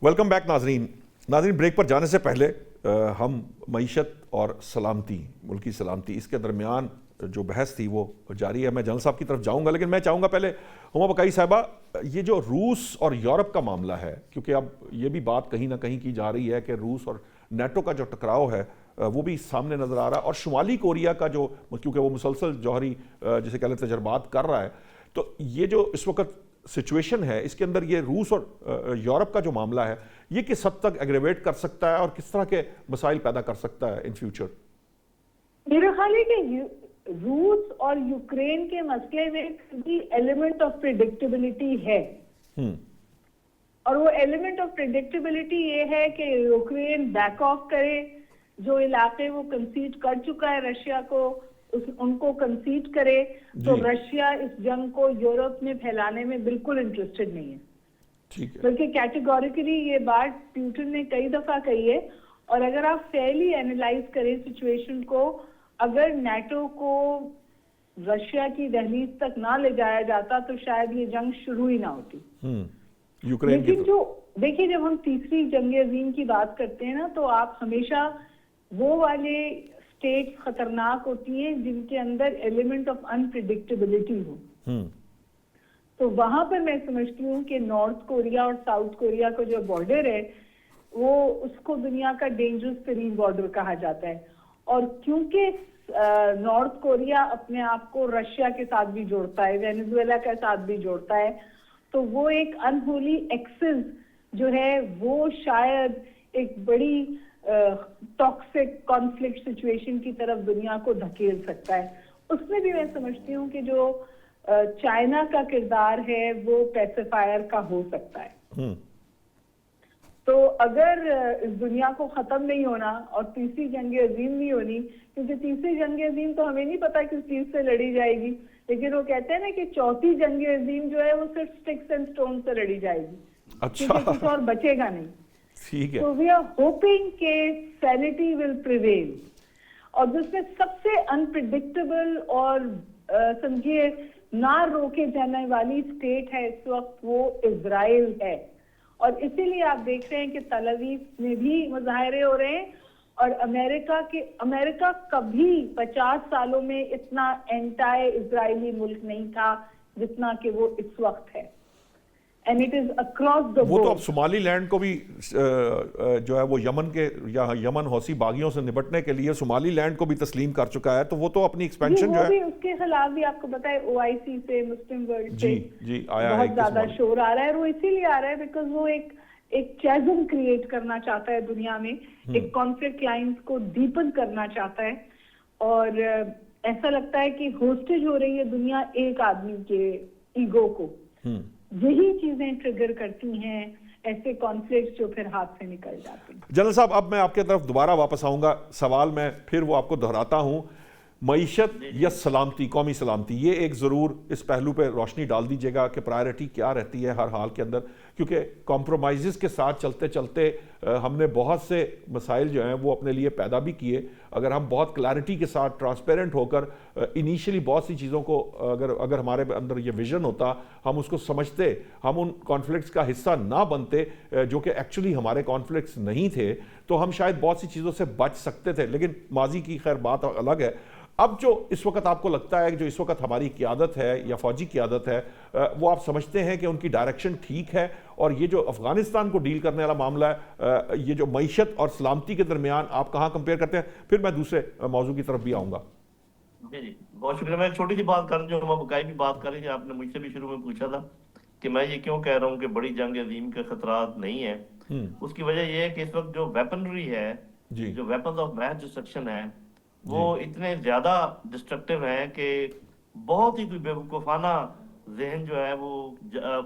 Welcome back ناظرین break پر جانے سے پہلے ہم معیشت اور سلامتی، ملکی سلامتی، اس کے درمیان جو بحث تھی وہ جاری ہے. میں جنرل صاحب کی طرف جاؤں گا، لیکن میں چاہوں گا پہلے ہما بقائی صاحبہ، یہ جو روس اور یورپ کا معاملہ ہے، کیونکہ اب یہ بھی بات کہیں نہ کہیں کی جا رہی ہے کہ روس اور نیٹو کا جو ٹکراؤ ہے وہ بھی سامنے نظر آ رہا ہے، اور شمالی کوریا کا جو، کیونکہ وہ مسلسل جوہری جسے کہتے ہیں تجربات کر رہا ہے، تو یہ جو اس وقت سچویشن ہے اس کے اندر یہ روس اور یورپ کا جو معاملہ ہے یہ کس حد تک ایگریویٹ کر سکتا ہے اور کس طرح کے مسائل پیدا کر سکتا ہے ان فیوچر؟ میرا خیال ہے کہ روس اور یوکرین کے مسئلے میں بھی ایلیمنٹ آف پریڈکٹیبلٹی ہے، اور وہ ایلیمنٹ آف پریڈکٹیبلٹی یہ ہے کہ یوکرین بیک آف کرے، جو علاقے وہ کنسیڈ کر چکا ہے رشیا کو ان کو کنسیڈ کرے، تو رشیا اس جنگ کو یورپ میں پھیلانے میں بالکل انٹرسٹڈ نہیں ہے، بلکہ کیٹیگوریکلی یہ بات پیوٹن نے کئی دفعہ کہی ہے. اور اگر آپ فیئرلی اینالائز کریں سچویشن کو، اگر نیٹو کو رشیا کی دہلیز تک نہ لے جایا جاتا تو شاید یہ جنگ شروع ہی نہ ہوتی. لیکن جو دیکھیے، جب ہم تیسری جنگ عظیم کی بات کرتے ہیں نا، تو آپ ہمیشہ وہ والے اسٹیٹ خطرناک ہوتی ہیں جن کے اندر ایلیمنٹ آف انپریڈکٹیبلٹی ہو. تو وہاں پر میں سمجھتی ہوں کہ نارتھ کوریا اور ساؤتھ کوریا کا جو بارڈر ہے وہ اس کو دنیا کا ڈینجرس ترین بارڈر کہا جاتا ہے. اور کیونکہ نارتھ کوریا اپنے آپ کو رشیا کے ساتھ بھی جوڑتا ہے، وینزویلا کے ساتھ بھی جوڑتا ہے، تو وہ ایک انہولی ایکسس جو ہے وہ شاید ایک بڑی ٹاکسک کانفلکٹ سچویشن کی طرف دنیا کو دھکیل سکتا ہے. اس میں بھی میں سمجھتی ہوں کہ جو چائنا کا کردار ہے وہ پیسیفائر کا ہو سکتا ہے. تو اگر اس دنیا کو ختم نہیں ہونا اور تیسری جنگ عظیم نہیں ہونی، کیونکہ تیسری جنگ عظیم تو ہمیں نہیں پتا کس چیز سے لڑی جائے گی، لیکن وہ کہتے ہیں نا کہ چوتھی جنگ عظیم جو ہے وہ صرف سٹکس اینڈ سٹون سے لڑی جائے گی، کیونکہ کچھ اور بچے گا نہیں. تو وی آر ہوپنگ کہ سینٹی ول پریویل. اور جس میں سب سے انپریڈکٹیبل اور سمجھیے نہ روکے جانے والی اسٹیٹ ہے اس وقت وہ اسرائیل ہے. اور اسی لیے آپ دیکھ رہے ہیں کہ تل اویو میں بھی مظاہرے ہو رہے ہیں، اور امریکہ کبھی 50 سالوں میں اتنا اینٹائی اسرائیلی ملک نہیں تھا جتنا کہ وہ اس وقت ہے. And it is across the board. وہ تو اب صومالی لینڈ کو بھی جو ہے وہ یمن کے یا یمن حوثی باغیوں سے نپٹنے کے لیے صومالی لینڈ کو بھی تسلیم کر چکا ہے، تو وہ تو اپنی ایکسپینشن جو ہے اس کے خلاف بھی آپ کو پتا ہے OIC سے، مسلم ورلڈ سے آیا بہت زیادہ شور آ رہا ہے. وہ اسی لیے آ رہا ہے بیکاز وہ ایک چیزم کریٹ کرنا چاہتا ہے دنیا میں، ایک کانفلکٹ لائنز کو ڈیپن کرنا چاہتا ہے، اور ایسا لگتا ہے کہ ہوسٹیج ہو رہی ہے دنیا ایک آدمی کے ایگو کو. یہی چیزیں ٹریگر کرتی ہیں ایسے کانفلکٹس جو پھر ہاتھ سے نکل جاتے ہیں. جنرل صاحب، اب میں آپ کی طرف دوبارہ واپس آؤں گا. سوال میں پھر وہ آپ کو دہراتا ہوں، معیشت یا سلامتی، قومی سلامتی، یہ ایک ضرور اس پہلو پہ روشنی ڈال دیجیے گا کہ پرائرٹی کیا رہتی ہے ہر حال کے اندر، کیونکہ کمپرومائزز کے ساتھ چلتے چلتے ہم نے بہت سے مسائل جو ہیں وہ اپنے لیے پیدا بھی کیے. اگر ہم بہت کلیئرٹی کے ساتھ ٹرانسپیرنٹ ہو کر انیشیلی بہت سی چیزوں کو اگر ہمارے اندر یہ ویژن ہوتا، ہم اس کو سمجھتے، ہم ان کانفلکٹس کا حصہ نہ بنتے جو کہ ایکچولی ہمارے کانفلکٹس نہیں تھے، تو ہم شاید بہت سی چیزوں سے بچ سکتے تھے. لیکن ماضی کی خیر بات الگ ہے. اب جو اس وقت آپ کو لگتا ہے کہ جو اس وقت ہماری قیادت ہے یا فوجی قیادت ہے، وہ آپ سمجھتے ہیں کہ ان کی ڈائریکشن ٹھیک ہے، اور یہ جو افغانستان کو ڈیل کرنے والا معاملہ ہے، یہ جو معیشت اور سلامتی کے درمیان آپ کہاں کمپیئر کرتے ہیں؟ پھر میں دوسرے موضوع کی طرف بھی آؤں گا. جی بہت شکریہ. میں ایک چھوٹی سی بات کروں جو ہم بقائی بھی بات کریں، آپ نے مجھ سے بھی شروع میں پوچھا تھا کہ میں یہ کیوں کہہ رہا ہوں کہ بڑی جنگ عظیم کے خطرات نہیں ہیں. اس کی وجہ یہ ہے کہ اس وقت جو ویپنری ہے، جو ویپنز آف میس ڈسٹرکشن ہے، وہ اتنے زیادہ ڈسٹرکٹیو ہیں کہ بہت ہی کوئی بیوقوفانہ ذہن جو ہے وہ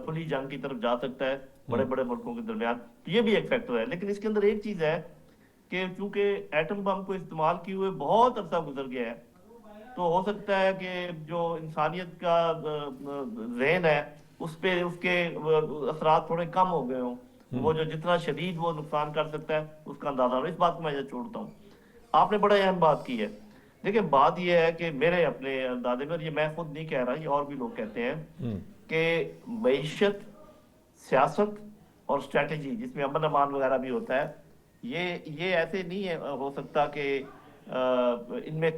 کھلی جنگ کی طرف جا سکتا ہے بڑے بڑے ملکوں کے درمیان. تو یہ بھی ایک فیکٹر ہے. لیکن اس کے اندر ایک چیز ہے کہ چونکہ ایٹم بم کو استعمال کیے ہوئے بہت عرصہ گزر گیا ہے، تو ہو سکتا ہے کہ جو انسانیت کا ذہن ہے اس پہ اس کے اثرات تھوڑے کم ہو گئے ہوں. وہ جو جتنا شدید وہ نقصان کر سکتا ہے اس کا اندازہ اس بات کو میں یہ چھوڑتا ہوں. آپ نے بڑا اہم بات کی ہے. دیکھیں بات یہ ہے کہ میرے اپنے اندازے میں، یہ میں خود نہیں کہہ رہا، یہ اور بھی لوگ کہتے ہیں کہ معیشت، سیاست اور اسٹریٹجی جس میں امن امان وغیرہ بھی ہوتا ہے، یہ ایسے نہیں ہے ہو سکتا کہ ان میں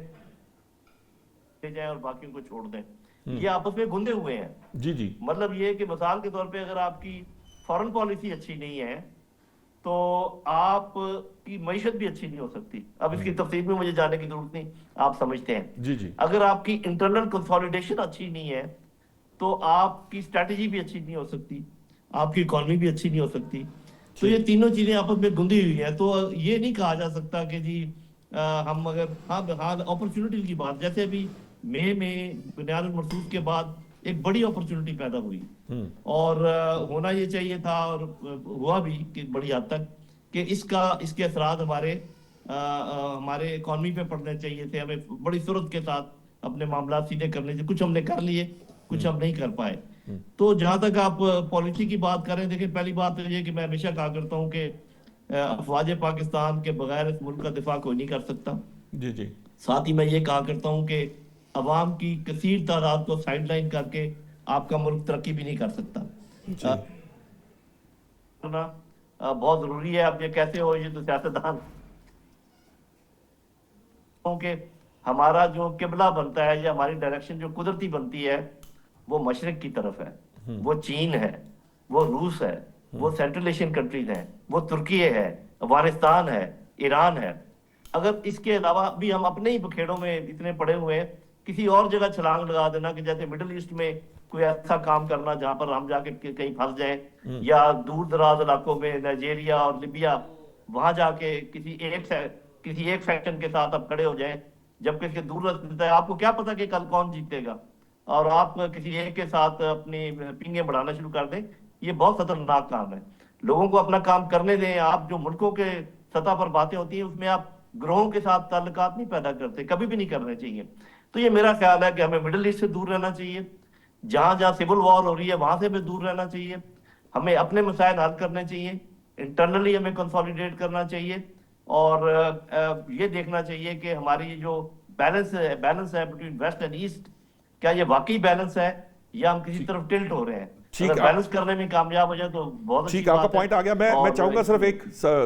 جائیں اور باقیوں کو چھوڑ دیں، یہ آپس میں گندے ہوئے ہیں. جی جی مطلب یہ کہ مثال کے طور پہ اگر آپ کی فارن پالیسی اچھی نہیں ہے تو آپ کی معیشت بھی اچھی نہیں ہو سکتی. اب اس کی تفصیل میں مجھے جانے کی ضرورت نہیں، آپ سمجھتے ہیں. جی جی اگر آپ کی انٹرنل کنسالیڈیشن اچھی نہیں ہے تو آپ کی اسٹریٹجی بھی اچھی نہیں ہو سکتی، آپ کی اکانومی بھی اچھی نہیں ہو سکتی. تو یہ تینوں چیزیں آپس میں گندی ہوئی ہیں. تو یہ نہیں کہا جا سکتا کہ جی ہم اگر ہاں اپرچونٹی کی بات، جیسے ابھی مئی میں بنیاد المرصوص کے بعد ایک بڑی اپرچونٹی پیدا ہوئی اور ہونا یہ چاہیے تھا اور ہوا بھی کہ بڑی حد تک کہ اس کے اثرات ہمارے اکانومی پہ پڑنے چاہیے تھے. ہمیں بڑی سرعت کے ساتھ اپنے معاملات سیدھے کرنے چاہیے. کچھ ہم نے کر لیے، کچھ ہم نہیں کر پائے. تو جہاں تک آپ پالیسی کی بات کریں، دیکھیں پہلی بات تو یہ کہ میں ہمیشہ کہا کرتا ہوں کہ افواج پاکستان کے بغیر اس ملک کا دفاع کوئی نہیں کر سکتا. جی جی ساتھ ہی میں یہ کہا کرتا ہوں کہ عوام کی کثیر تعداد کو سائیڈ لائن کر کے آپ کا ملک ترقی بھی نہیں کر سکتا. بہت ضروری ہے. اب یہ کیسے ہو، یہ تو سیاستدان کہ ہمارا جو قبلہ بنتا ہے یا ہماری ڈائریکشن جو قدرتی بنتی ہے وہ مشرق کی طرف ہے. وہ چین ہے، وہ روس ہے، وہ سینٹرل ایشین کنٹریز ہیں، وہ ترکی ہے، افغانستان ہے، ایران ہے. اگر اس کے علاوہ بھی ہم اپنے ہی بکھیڑوں میں اتنے پڑے ہوئے ہیں، کسی اور جگہ چھلانگ لگا دینا کہ جیسے مڈل ایسٹ میں کوئی ایسا کام کرنا جہاں پر ہم جا کے کہیں پھنس جائیں، یا دور دراز علاقوں میں نائجیریا اور لیبیا، وہاں جا کے کسی ایک فیکشن کے ساتھ آپ کھڑے ہو جائیں جبکہ اس کے دور رہتا ہے. آپ کو کیا پتا کہ کل کون جیتے گا، اور آپ کسی ایک کے ساتھ اپنی پنگیں بڑھانا شروع کر دیں. یہ بہت خطرناک کام ہے. لوگوں کو اپنا کام کرنے دیں. آپ جو ملکوں کے سطح پر باتیں ہوتی ہیں اس میں آپ گروہوں کے ساتھ تعلقات نہیں پیدا کرتے، کبھی بھی نہیں کرنے چاہیے. تو یہ میرا خیال ہے کہ ہمیں مڈل ایسٹ سے دور رہنا چاہیے. جہاں جہاں سول وار ہو رہی ہے وہاں سے بھی دور رہنا چاہیے. ہمیں اپنے مسائل حل کرنے چاہیے. انٹرنلی ہمیں کنسالیڈیٹ کرنا چاہیے اور یہ دیکھنا چاہیے کہ ہماری جو بیلنس ہے بٹوین ویسٹ اینڈ ایسٹ، کیا یہ واقعی بیلنس ہے یا ہم کسی طرف ٹلٹ ہو رہے ہیں. اگر بیلنس کرنے میں کامیاب ہو جائے تو بہت اچھی ٹھیک. آپ کا بات ہے. پوائنٹ آ گیا. میں چاہوں گا صرف ایک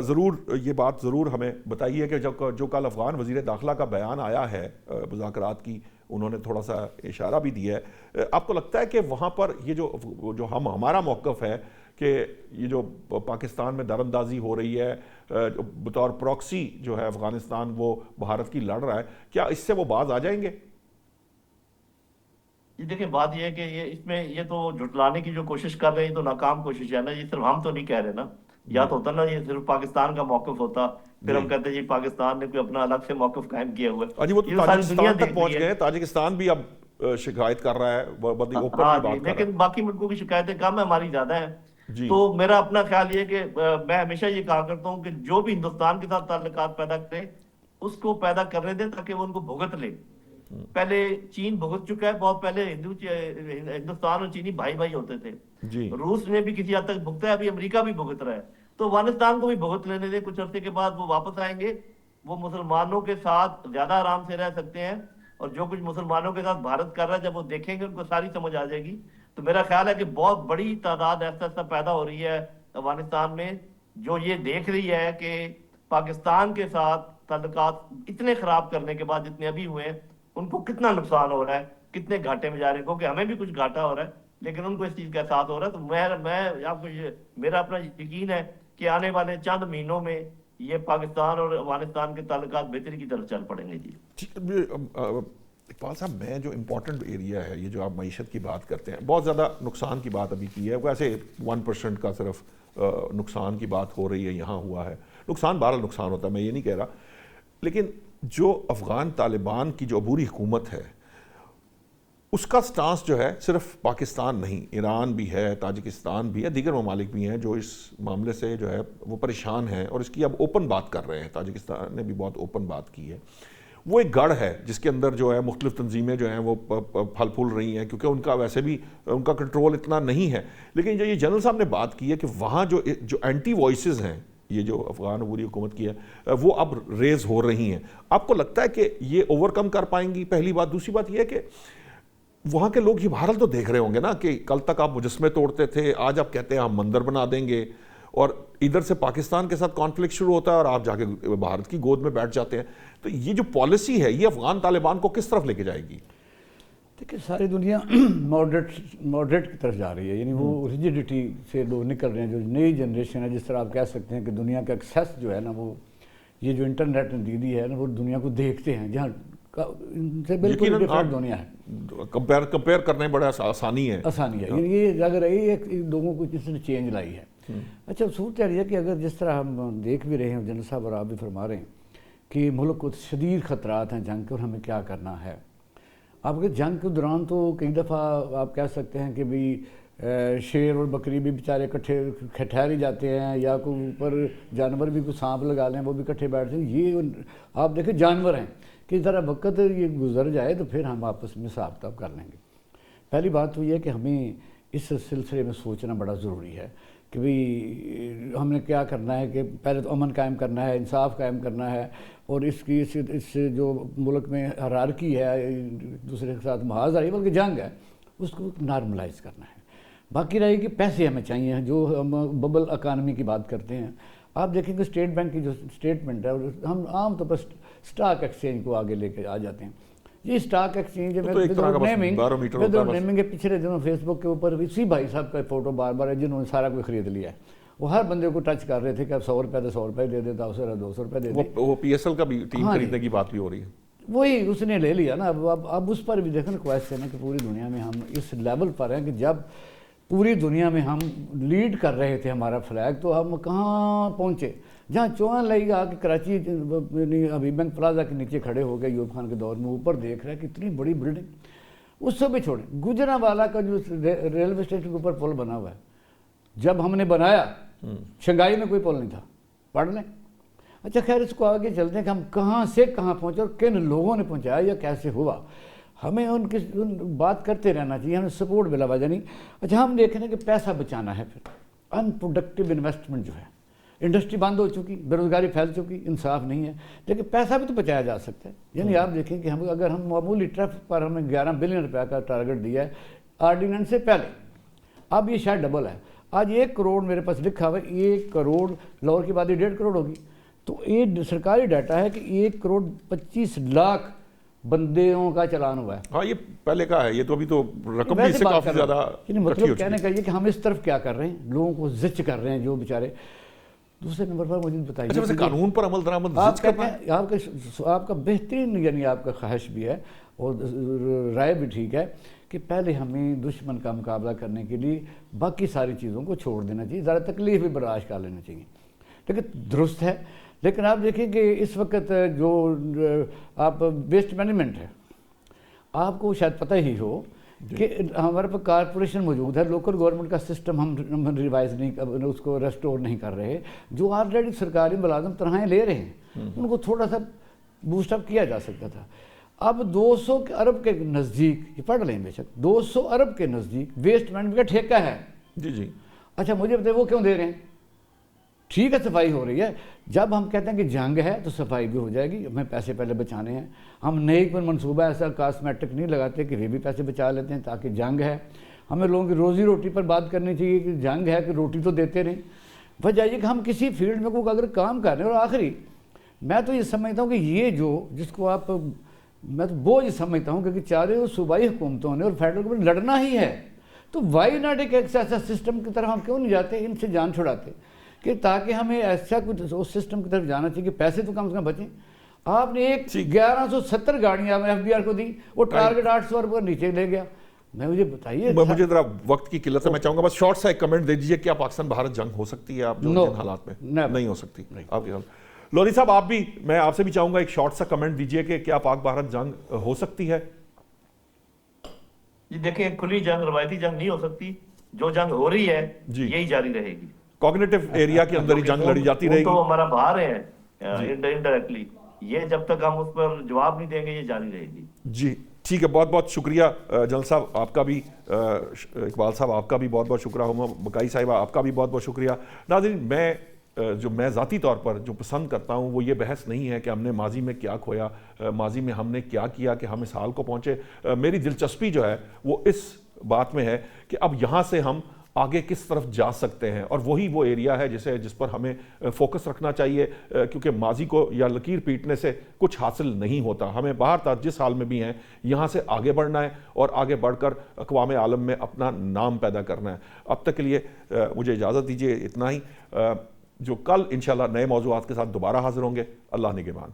ضرور یہ بات ضرور ہمیں بتائیے کہ جو کل افغان وزیر داخلہ کا بیان آیا ہے مذاکرات کی، انہوں نے تھوڑا سا اشارہ بھی دیا ہے. آپ کو لگتا ہے کہ وہاں پر یہ جو ہمارا موقف ہے کہ یہ جو پاکستان میں دراندازی ہو رہی ہے بطور پراکسی جو ہے افغانستان وہ بھارت کی لڑ رہا ہے، کیا اس سے وہ باز آ جائیں گے؟ یہ دیکھیں بات یہ ہے کہ اس میں یہ تو جھٹلانے کی جو کوشش کر رہے ہیں تو ناکام کوشش ہے نا. یہ صرف ہم تو نہیں کہہ رہے نا. یا تو ہوتا نا یہ صرف پاکستان کا موقف ہوتا، پھر ہم کہتے ہیں جی پاکستان نے کوئی اپنا الگ سے موقف قائم کیا ہوا ہے. وہ تو تاجکستان تک پہنچ گئے. تاجکستان بھی اب شکایت کر رہا ہے. لیکن باقی ملکوں کی شکایتیں کم ہیں، ہماری زیادہ ہیں. تو میرا اپنا خیال یہ کہ میں ہمیشہ یہ کہا کرتا ہوں کہ جو بھی ہندوستان کے ساتھ تعلقات پیدا کرے اس کو پیدا کرنے دیں تاکہ وہ ان کو بھگت لے. پہلے چین بھگت چکا ہے بہت پہلے. ہندوستان اور چینی بھائی بھائی ہوتے تھے. روس نے بھی کسی حد تک بھگتا ہے، ابھی امریکہ بھی بھگت رہا ہے. تو افغانستان کو بھی بھگت لینے دیں. کچھ عرصے کے بعد وہ واپس آئیں گے. وہ مسلمانوں کے ساتھ زیادہ آرام سے رہ سکتے ہیں، اور جو کچھ مسلمانوں کے ساتھ بھارت کر رہا ہے جب وہ دیکھیں گے ان کو ساری سمجھ آ جائے گی. تو میرا خیال ہے کہ بہت بڑی تعداد ایسا ایسا پیدا ہو رہی ہے افغانستان میں جو یہ دیکھ رہی ہے کہ پاکستان کے ساتھ تعلقات اتنے خراب کرنے کے بعد جتنے ابھی ہوئے ہیں ان کو کتنا نقصان ہو رہا ہے، کتنے گھاٹے میں جا رہے ہیں. کیونکہ ہمیں بھی کچھ گھاٹا ہو رہا ہے لیکن ان کو اس چیز کا احساس ہو رہا ہے. تو میں آپ کو میرا اپنا یقین ہے کہ آنے والے چند مہینوں میں یہ پاکستان اور افغانستان کے تعلقات بہتری کی طرف چل پڑیں گے. جی اقبال صاحب، میں جو امپورٹنٹ ایریا ہے یہ جو آپ معیشت کی بات کرتے ہیں، بہت زیادہ نقصان کی بات ابھی کی ہے. ویسے 1% کا صرف نقصان کی بات ہو رہی ہے، یہاں ہوا ہے. نقصان بہرحال نقصان ہوتا ہے، میں یہ نہیں کہہ رہا. لیکن جو افغان طالبان کی جو عبوری حکومت ہے اس کا سٹانس جو ہے صرف پاکستان نہیں، ایران بھی ہے، تاجکستان بھی ہے، دیگر ممالک بھی ہیں جو اس معاملے سے جو ہے وہ پریشان ہیں اور اس کی اب اوپن بات کر رہے ہیں. تاجکستان نے بھی بہت اوپن بات کی ہے. وہ ایک گڑھ ہے جس کے اندر جو ہے مختلف تنظیمیں جو ہیں وہ پھل پھول رہی ہیں کیونکہ ان کا ویسے بھی ان کا کنٹرول اتنا نہیں ہے. لیکن جو یہ جنرل صاحب نے بات کی ہے کہ وہاں جو اینٹی وائسز ہیں، یہ جو افغان عبوری حکومت کی ہے، وہ اب ریز ہو رہی ہیں. آپ کو لگتا ہے کہ یہ اوور کم کر پائیں گی؟ پہلی بات. دوسری بات یہ ہے کہ وہاں کے لوگ یہ بہرحال تو دیکھ رہے ہوں گے نا کہ کل تک آپ مجسمے توڑتے تھے، آج آپ کہتے ہیں ہم مندر بنا دیں گے. اور ادھر سے پاکستان کے ساتھ کانفلکٹ شروع ہوتا ہے اور آپ جا کے بھارت کی گود میں بیٹھ جاتے ہیں. تو یہ جو پالیسی ہے یہ افغان طالبان کو کس طرف لے کے جائے گی؟ دیکھیں ساری دنیا ماڈریٹ کی طرف جا رہی ہے، یعنی وہ ریجیڈیٹی سے لوگ نکل رہے ہیں. جو نئی جنریشن ہے، جس طرح آپ کہہ سکتے ہیں کہ دنیا کا ایکسیس جو ہے نا، وہ یہ جو انٹرنیٹ نے دی دی ہے نا، وہ دنیا کو دیکھتے ہیں جہاں ان سے بالکل ڈفرینٹ دنیا ہے. کمپیئر کرنے بڑا آسانی ہے. یہ اگر ایک لوگوں کو کسی نے چینج لائی ہے. اچھا صورت یہ ہے کہ اگر جس طرح ہم دیکھ بھی رہے ہیں، جنرل صاحب اور آپ بھی فرما رہے ہیں کہ ملک کو شدید خطرات ہیں جنگ کے اور ہمیں کیا کرنا ہے. آپ کے جنگ کے دوران تو کئی دفعہ آپ کہہ سکتے ہیں کہ بھی شیر اور بکری بھی بیچارے کٹھے ٹھہر ہی جاتے ہیں، یا کوئی اوپر جانور بھی کوئی سانپ لگا لیں وہ بھی کٹھے بیٹھتے ہیں. یہ آپ دیکھیں جانور ہیں کہ ذرا وقت یہ گزر جائے تو پھر ہم آپس میں حساب کتاب کر لیں گے. پہلی بات تو یہ ہے کہ ہمیں اس سلسلے میں سوچنا بڑا ضروری ہے کہ بھئی ہم نے کیا کرنا ہے. کہ پہلے تو امن قائم کرنا ہے، انصاف قائم کرنا ہے، اور اس جو ملک میں ہرارکی ہے، دوسرے کے ساتھ محاذ آئی بلکہ جنگ ہے، اس کو نارملائز کرنا ہے. باقی رہے کہ پیسے ہمیں چاہیے، جو ہم ببل اکانومی کی بات کرتے ہیں. آپ دیکھیں کہ اسٹیٹ بینک کی جو اسٹیٹمنٹ ہے، ہم عام طور پر اسٹاک ایکسچینج کو آگے لے کے آ جاتے ہیں. یہ اسٹاک ایکسچینج نیمنگ کے پچھلے دنوں فیس بک کے اوپر اسی بھائی صاحب کا فوٹو بار بار ہے جنہوں نے سارا کوئی خرید لیا ہے. وہ ہر بندے کو ٹچ کر رہے تھے کہ اب 100 روپے تو 100 روپے دے دیتا، اسے 200 روپے دے دے. وہ پی ایس ایل کا بھی ٹیم خریدنے کی بات بھی ہو رہی ہے، وہی اس نے لے لیا نا. اب اس پر بھی دیکھیں کویسچن ہے کہ پوری دنیا میں ہم اس لیول پر ہیں کہ جب پوری دنیا میں ہم لیڈ کر رہے تھے ہمارا فلیگ، تو ہم کہاں پہنچے؟ جہاں چوہان لائی آ کے کراچی حبیب بینک پلازا کے نیچے کھڑے ہو گئے ایوب خان کے دور میں، اوپر دیکھ رہے ہیں کہ اتنی بڑی بلڈنگ. اس سے بھی چھوڑیں گجرانوالہ کا جو ریلوے اسٹیشن کے اوپر پل بنا ہوا ہے، جب ہم نے بنایا شنگھائی میں کوئی پل نہیں تھا، پڑھ لیں. اچھا خیر اس کو آگے چلتے ہیں کہ ہم کہاں سے کہاں پہنچے اور کن لوگوں نے پہنچایا یا کیسے ہوا. ہمیں ان کی بات کرتے رہنا چاہیے، ہمیں سپورٹ بلا وجہ نہیں. اچھا ہم دیکھ رہے ہیں کہ پیسہ بچانا ہے. پھر ان پروڈکٹیو انویسٹمنٹ جو ہے، انڈسٹری بند ہو چکی، بے روزگاری پھیل چکی، انصاف نہیں ہے، لیکن پیسہ بھی تو بچایا جا سکتا ہے. یعنی آپ دیکھیں کہ اگر ہم معمولی ٹریفک پر ہمیں 11 بلین روپے کا ٹارگٹ دیا ہے آرڈیننس سے پہلے، اب یہ شاید ڈبل ہے. آج 1 کروڑ میرے پاس لکھا ہوا ہے، 1 کروڑ لاہور کی بعد 1.5 کروڑ ہوگی. تو یہ سرکاری ڈیٹا ہے کہ 1 کروڑ 25 لاکھ بندیوں کا چلان ہوا ہے. ہاں یہ پہلے کا ہے، یہ تو ابھی تو رقم بھی اس سے کافی زیادہ مطلب کہنے کا یہ کہ ہم اس طرف کیا کر رہے ہیں، لوگوں کو زچ کر رہے ہیں جو بیچارے. دوسرے نمبر پر مجھے بتائیے قانون پر عمل درآمد آپ کا بہترین یعنی آپ کا خواہش بھی ہے اور رائے بھی ٹھیک ہے کہ پہلے ہمیں دشمن کا مقابلہ کرنے کے لیے باقی ساری چیزوں کو چھوڑ دینا چاہیے، ذرا تکلیف بھی برداشت کر لینا چاہیے. لیکن درست ہے. لیکن آپ دیکھیں کہ اس وقت جو آپ ویسٹ مینجمنٹ ہے، آپ کو شاید پتہ ہی ہو کہ ہمارے پاس کارپوریشن موجود ہے. لوکل گورنمنٹ کا سسٹم ہم ریوائز نہیں، اس کو ریسٹور نہیں کر رہے. جو آلریڈی سرکاری ملازم تنخواہیں لے رہے ہیں ان کو تھوڑا سا بوسٹ اپ کیا جا سکتا تھا. اب 200 ارب کے نزدیک، یہ پڑھ لیں بے شک، 200 ارب کے نزدیک ویسٹ مینجمنٹ کا ٹھیکہ ہے. جی. اچھا مجھے بتائیے وہ کیوں دے رہے ہیں؟ ٹھیک ہے صفائی ہو رہی ہے، جب ہم کہتے ہیں کہ جنگ ہے تو صفائی بھی ہو جائے گی، ہمیں پیسے پہلے بچانے ہیں. ہم نئے کوئی منصوبہ ایسا کاسمیٹک نہیں لگاتے کہ وہ بھی پیسے بچا لیتے ہیں تاکہ جنگ ہے. ہمیں لوگوں کی روزی روٹی پر بات کرنی چاہیے کہ جنگ ہے کہ روٹی تو دیتے رہیں. وجہ یہ کہ ہم کسی فیلڈ میں کوئی اگر کام کر رہے ہیں. اور آخری میں تو یہ سمجھتا ہوں کہ یہ جو جس کو آپ میں تو بوجھ سمجھتا ہوں کہ چاروں صوبائی حکومتوں نے اور فیڈرل گورنمنٹ لڑنا ہی ہے، تو وائی ناٹ ایک ایسا سسٹم کی طرف ہم کیوں نہیں جاتے، ان سے جان چھڑاتے کہ تاکہ ہمیں ایسا کچھ اس سسٹم کی طرف جانا چاہیے کہ پیسے تو کم سے کم بچیں. آپ نے 1170 گاڑیاں ایف بی آر کو دی، وہ ٹارگٹ 800 روپے نیچے لے گیا. مجھے بتائیے، مجھے ذرا وقت کی قلت ہے، میں چاہوں گا بس شارٹ سا ایک کمنٹ دے دیجیے. کیا پاکستان بھارت جنگ ہو سکتی ہے آپ جو حالات میں؟ نہیں ہو سکتی. آپ کے لودھی صاحب آپ بھی، میں آپ سے بھی چاہوں گا ایک شارٹ سا کمنٹ دیجیے کہ کیا پاک بھارت جنگ ہو سکتی ہے؟ جی دیکھیں کھلی جنگ، روایتی جنگ نہیں ہو سکتی. جو جنگ ہو رہی ہے یہی جاری رہے گی. کوگنیٹو ایریا کے اندر ہی جنگ لڑی جاتی رہے گی. تو ہمارا باہر ہے انڈائریکٹلی، یہ جب تک ہم اس پر جواب نہیں دیں گے یہ جاری رہے گی. جی ٹھیک ہے، بہت بہت شکریہ جنرل صاحب آپ کا بھی، اقبال صاحب آپ کا بھی بہت بہت شکریہ، بکائی صاحبہ آپ کا بھی بہت بہت شکریہ. ناظرین میں ذاتی طور پر جو پسند کرتا ہوں وہ یہ بحث نہیں ہے کہ ہم نے ماضی میں کیا کھویا، ماضی میں ہم نے کیا کیا کہ ہم اس حال کو پہنچے. میری دلچسپی جو ہے وہ اس بات میں ہے کہ اب یہاں سے ہم آگے کس طرف جا سکتے ہیں، اور وہی وہ ایریا ہے جس پر ہمیں فوکس رکھنا چاہیے، کیونکہ ماضی کو یا لکیر پیٹنے سے کچھ حاصل نہیں ہوتا. ہمیں باہر تک جس حال میں بھی ہیں یہاں سے آگے بڑھنا ہے اور آگے بڑھ کر اقوام عالم میں اپنا نام پیدا کرنا ہے. اب تک کے لیے مجھے اجازت دیجیے، اتنا ہی. جو کل انشاءاللہ نئے موضوعات کے ساتھ دوبارہ حاضر ہوں گے. اللہ نگہبان.